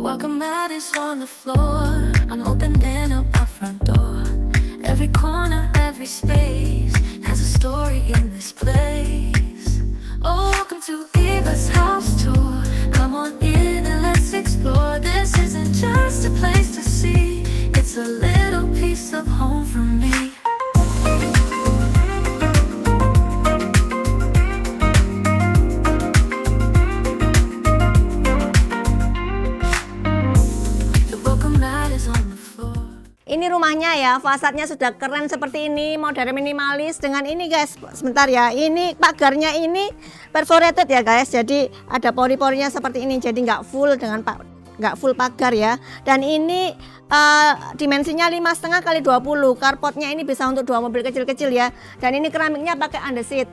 welcome mat is on the floor. I'm opening up my front door. Every corner, every space has a story in this place. Oh, welcome to Eva's house tour. Come on in and let's explore. This isn't just a place to see, it's a little piece of home for me. The welcome mat is on the floor. Ini rumahnya ya, fasadnya sudah keren seperti ini, modern minimalis dengan ini guys. Sebentar ya, ini pagarnya ini perforated ya guys. Jadi ada pori-porinya seperti ini, jadi nggak full pagar ya. Dan ini dimensinya 5,5 kali 20. Carportnya ini bisa untuk 2 mobil kecil-kecil ya. Dan ini keramiknya pakai underseat.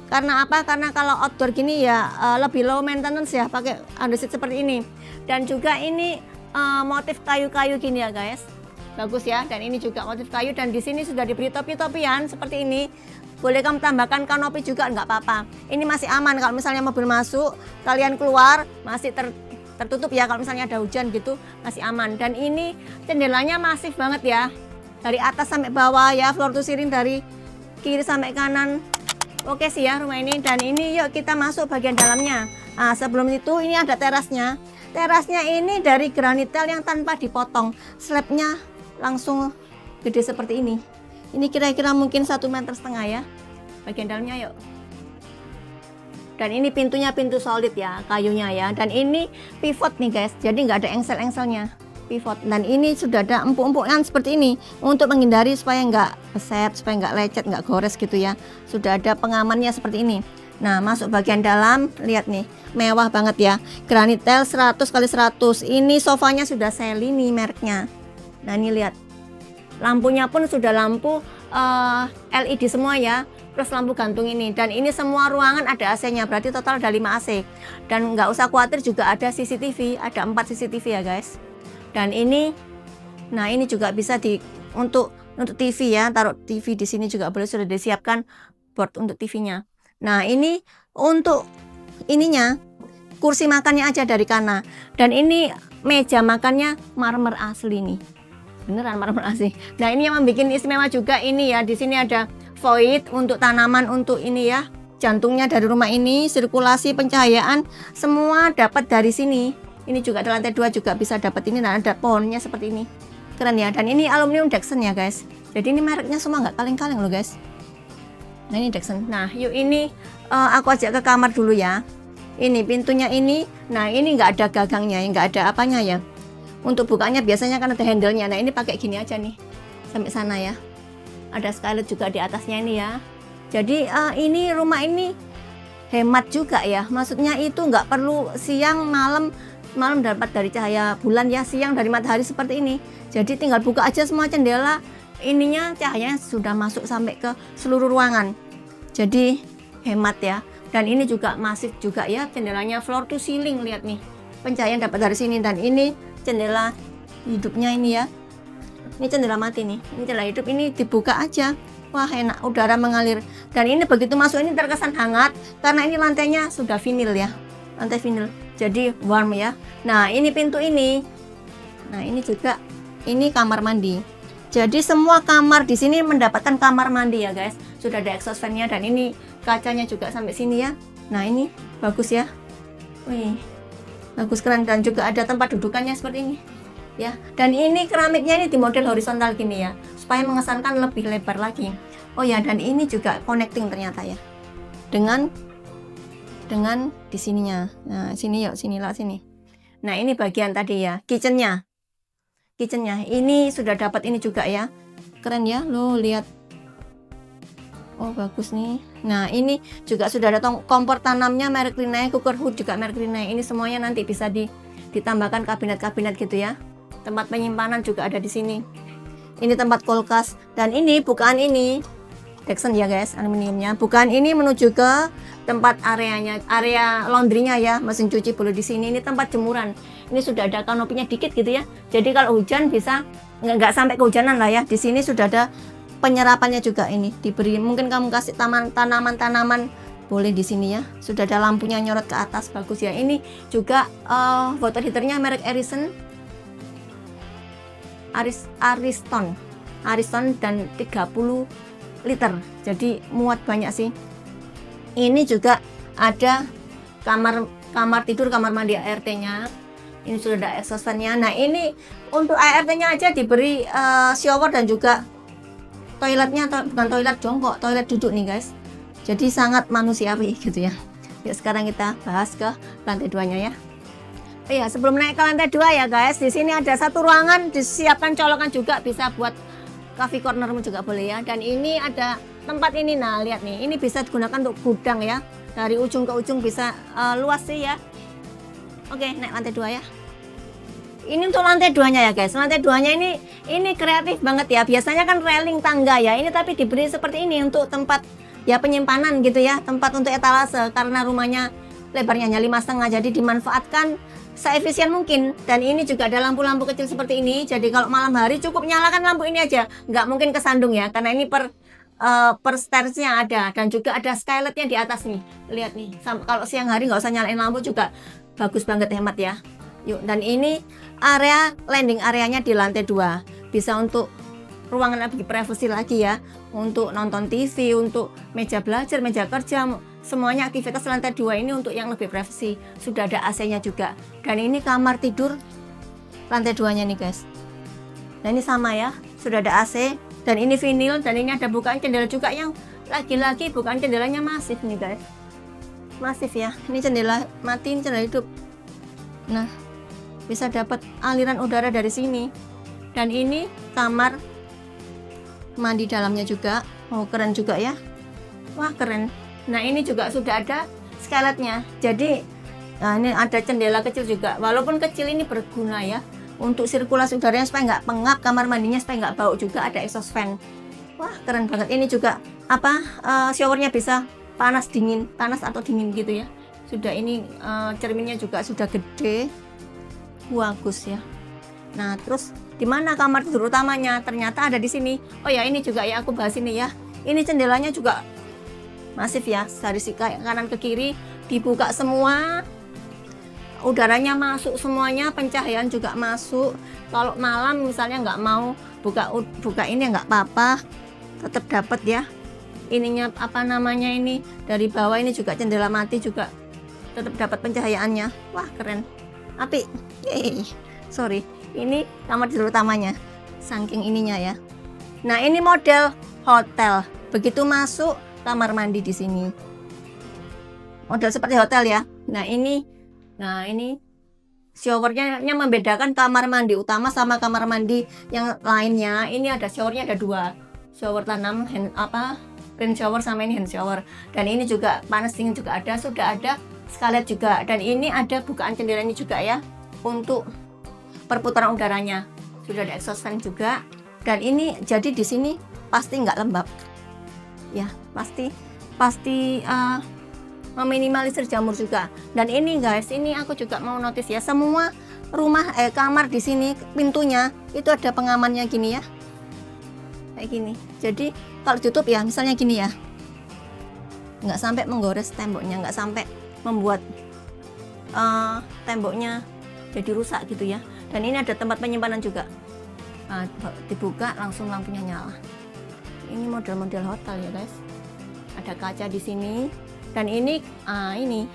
Karena apa? Karena kalau outdoor gini ya lebih low maintenance ya, pakai underseat seperti ini. Dan juga ini motif kayu-kayu gini ya guys. Bagus ya, dan ini juga motif kayu, dan di sini sudah diberi topi-topian seperti ini. Boleh kamu tambahkan kanopi juga nggak apa-apa. Ini masih aman kalau misalnya mobil masuk, kalian keluar masih tertutup ya. Kalau misalnya ada hujan gitu masih aman. Dan ini jendelanya masif banget ya, dari atas sampai bawah ya, floor to ceiling dari kiri sampai kanan. Oke sih ya rumah ini. Dan ini yuk kita masuk bagian dalamnya. Nah, sebelum itu ini ada terasnya. Terasnya ini dari granit tile yang tanpa dipotong. Slabnya langsung gede seperti ini. Ini kira-kira mungkin 1,5 meter ya bagian dalamnya yuk. Dan ini pintunya pintu solid ya, kayunya ya. Dan ini pivot nih guys, jadi nggak ada engsel-engselnya, pivot. Dan ini sudah ada empuk-empukan seperti ini untuk menghindari supaya nggak beset, supaya nggak lecet, nggak gores gitu ya. Sudah ada pengamannya seperti ini. Nah, masuk bagian dalam, lihat nih, mewah banget ya. Granit tile 100 kali 100. Ini sofanya sudah Selly nih mereknya. Nah, ini lihat, lampunya pun sudah lampu LED semua ya, plus lampu gantung ini. Dan ini semua ruangan ada AC-nya, berarti total ada 5 AC. Dan nggak usah khawatir, juga ada CCTV, ada 4 CCTV ya guys. Dan ini, nah ini juga bisa untuk TV ya, taruh TV di sini juga boleh, sudah disiapkan board untuk TV-nya. Nah, ini untuk ininya, kursi makannya aja dari Kana. Dan ini meja makannya marmer asli nih. Beneran marmer asli. Nah, ini yang membuat istimewa juga ini ya. Di sini ada void untuk tanaman, untuk ini ya, jantungnya dari rumah ini, sirkulasi, pencahayaan semua dapat dari sini. Ini juga ada lantai 2 juga bisa dapat ini. Nah, ada pohonnya seperti ini. Keren ya. Dan ini aluminium Dexon ya guys. Jadi ini mereknya semua nggak kaleng-kaleng loh guys. Nah, ini Dexon. Nah, yuk ini aku ajak ke kamar dulu ya. Ini pintunya ini. Nah, ini nggak ada gagangnya, nggak ada apanya ya. Untuk bukanya biasanya kan ada handle-nya. Nah, ini pakai gini aja nih sampai sana ya. Ada skylight juga di atasnya ini ya. Jadi ini rumah ini hemat juga ya. Maksudnya itu nggak perlu siang malam dapat dari cahaya bulan ya, siang dari matahari seperti ini. Jadi tinggal buka aja semua jendela, ininya cahayanya sudah masuk sampai ke seluruh ruangan. Jadi hemat ya. Dan ini juga masif juga ya, jendelanya floor to ceiling, lihat nih. Pencahayaan dapat dari sini. Dan ini jendela hidupnya ini ya. Ini jendela mati nih. Ini jendela hidup, ini dibuka aja. Wah, enak, udara mengalir. Dan ini begitu masuk ini terkesan hangat karena ini lantainya sudah vinil ya. Lantai vinil. Jadi warm ya. Nah, ini pintu ini. Nah, ini juga ini kamar mandi. Jadi semua kamar di sini mendapatkan kamar mandi ya, guys. Sudah ada exhaust fan-nya dan ini kacanya juga sampai sini ya. Nah, ini bagus ya. Wih. Bagus, keren. Dan juga ada tempat dudukannya seperti ini ya. Dan ini keramiknya ini di model horizontal gini ya, supaya mengesankan lebih lebar lagi. Oh ya, dan ini juga connecting ternyata ya dengan di sininya. Nah, sini yuk, sinilah sini. Nah, ini bagian tadi ya, kitchennya ini sudah dapat ini juga ya. Keren ya, lo lihat. Oh, bagus nih. Nah, ini juga sudah ada kompor tanamnya merek Rinnai, cooker hood juga merek Rinnai. Ini semuanya nanti bisa ditambahkan kabinet-kabinet gitu ya. Tempat penyimpanan juga ada di sini. Ini tempat kulkas. Dan ini bukaan ini Dexon ya guys, aluminiumnya. Bukaan ini menuju ke tempat area laundrynya ya, mesin cuci boleh di sini. Ini tempat jemuran. Ini sudah ada kanopinya dikit gitu ya. Jadi kalau hujan bisa nggak sampai kehujanan lah ya. Di sini sudah ada penyerapannya juga, ini diberi, mungkin kamu kasih tanaman-tanaman boleh di sini ya. Sudah ada lampunya nyorot ke atas, bagus ya. Ini juga water heaternya merek Ariston dan 30 liter. Jadi muat banyak sih. Ini juga ada kamar tidur, kamar mandi ART-nya. Ini sudah ada exhaust fan-nya. Nah, ini untuk ART-nya aja diberi shower dan juga toiletnya, bukan toilet jongkok, toilet duduk nih guys. Jadi sangat manusiawi gitu ya. Yuk sekarang kita bahas ke lantai 2-nya ya. Oh iya, sebelum naik ke lantai 2 ya guys, di sini ada satu ruangan disiapkan colokan juga, bisa buat coffee cornermu juga boleh ya. Dan ini ada tempat ini, nah lihat nih, ini bisa digunakan untuk gudang ya. Dari ujung ke ujung bisa luas sih ya. Oke, naik lantai 2 ya. Ini untuk lantai 2-nya ya guys. Lantai 2-nya ini kreatif banget ya. Biasanya kan railing tangga ya. Ini tapi diberi seperti ini untuk tempat ya penyimpanan gitu ya. Tempat untuk etalase karena rumahnya lebarnya hanya 5,5, jadi dimanfaatkan seefisien mungkin. Dan ini juga ada lampu-lampu kecil seperti ini. Jadi kalau malam hari cukup nyalakan lampu ini aja. Nggak mungkin kesandung ya. Karena ini per stairs-nya ada. Dan juga ada skylightnya di atas nih. Lihat nih. Kalau siang hari nggak usah nyalain lampu juga bagus banget, hemat ya. Yuk, dan ini area landing areanya di lantai 2. Bisa untuk ruangan lebih privasi lagi ya. Untuk nonton TV, untuk meja belajar, meja kerja, semuanya aktivitas lantai 2 ini untuk yang lebih privasi. Sudah ada AC-nya juga. Dan ini kamar tidur lantai 2-nya nih guys. Nah ini sama ya, sudah ada AC. Dan ini vinil, dan ini ada bukaan jendela juga yang lagi-lagi bukaan jendelanya masif nih guys. Masif ya, ini jendela mati, ini jendela hidup. Nah, bisa dapat aliran udara dari sini. Dan ini kamar mandi dalamnya juga. Oh keren juga ya. Wah keren. Nah ini juga sudah ada skylightnya. Jadi nah ini ada jendela kecil juga. Walaupun kecil ini berguna ya untuk sirkulasi udaranya supaya nggak pengap, kamar mandinya supaya nggak bau juga, ada exhaust fan. Wah keren banget. Ini juga showernya bisa panas dingin, panas atau dingin gitu ya. Sudah ini cerminnya juga sudah gede. Bagus ya. Nah, terus di mana kamar tidur utamanya? Ternyata ada di sini. Oh ya, ini juga ya aku bahas ini ya. Ini jendelanya juga masif ya. Dari sisi kanan ke kiri dibuka semua. Udaranya masuk semuanya, pencahayaan juga masuk. Kalau malam misalnya nggak mau buka ini nggak apa-apa. Tetap dapat ya. Ininya apa namanya ini? Dari bawah ini juga jendela mati juga tetap dapat pencahayaannya. Wah, keren. Api. Sorry, ini kamar tidur utamanya. Saking ininya ya. Nah, ini model hotel. Begitu masuk kamar mandi di sini. Model seperti hotel ya. Nah, ini showernya membedakan kamar mandi utama sama kamar mandi yang lainnya. Ini ada showernya ada 2. Shower tanam rain shower sama ini hand shower. Dan ini juga panas dingin juga ada, sudah ada skylight juga. Dan ini ada bukaan jendela ini juga ya untuk perputaran udaranya. Sudah ada exhaust fan juga. Dan ini jadi di sini pasti nggak lembab. Ya, pasti meminimalisir jamur juga. Dan ini guys, ini aku juga mau notice ya, semua kamar di sini pintunya itu ada pengamannya gini ya. Kayak gini. Jadi kalau tutup ya misalnya gini ya. Nggak sampai menggores temboknya, nggak sampai membuat temboknya jadi rusak gitu ya. Dan ini ada tempat penyimpanan juga. Nah, dibuka langsung lampunya nyala. Ini model-model hotel ya guys. Ada kaca di sini. Dan ini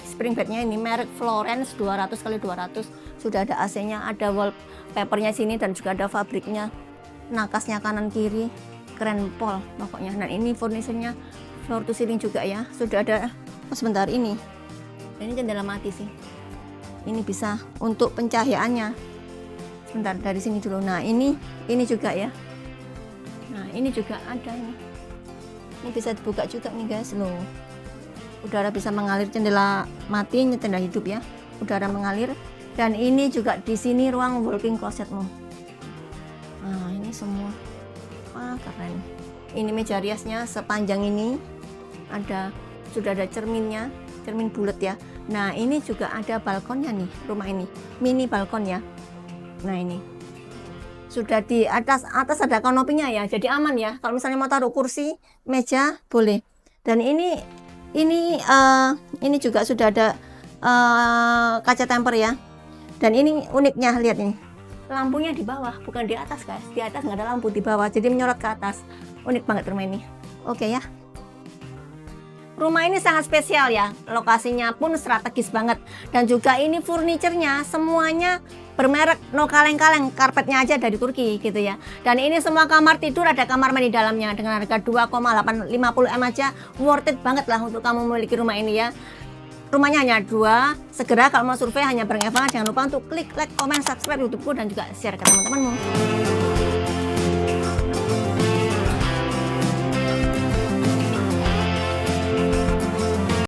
spring bednya ini merek Florence 200x200. Sudah ada AC-nya, ada wallpapernya sini dan juga ada fabriknya. Nakasnya kanan kiri. Keren pol pokoknya. Nah, ini furniturnya floor to ceiling juga ya. Sudah ada sebentar ini. Ini jendela mati sih. Ini bisa untuk pencahayaannya. Sebentar dari sini dulu. Nah, ini juga ya. Nah, ini juga ada ini. Ini bisa dibuka juga nih guys loh. Udara bisa mengalir, jendela mati, jendela hidup ya. Udara mengalir. Dan ini juga di sini ruang walk-in closetmu. Nah, ini semua. Wah, keren. Ini meja riasnya sepanjang ini. Sudah ada cerminnya, cermin bulat ya. Nah, ini juga ada balkonnya nih, rumah ini. Mini balkon ya. Nah, ini. Sudah di atas ada kanopinya ya. Jadi aman ya. Kalau misalnya mau taruh kursi, meja, boleh. Dan ini Ini juga sudah ada kaca temper ya. Dan ini uniknya, lihat nih, lampunya di bawah bukan di atas guys. Di atas nggak ada lampu, di bawah, jadi menyorot ke atas. Unik banget rumah ini. Oke ya, rumah ini sangat spesial ya, lokasinya pun strategis banget. Dan juga ini furniturnya semuanya bermerek, no kaleng-kaleng, karpetnya aja dari Turki gitu ya. Dan ini semua kamar tidur, ada kamar mandi dalamnya dengan harga 2,850 M aja, worth it banget lah untuk kamu memiliki rumah ini ya. Rumahnya hanya 2, segera kalau mau survei hanya bareng Eva, jangan lupa untuk klik like, comment, subscribe YouTubeku dan juga share ke teman-temanmu.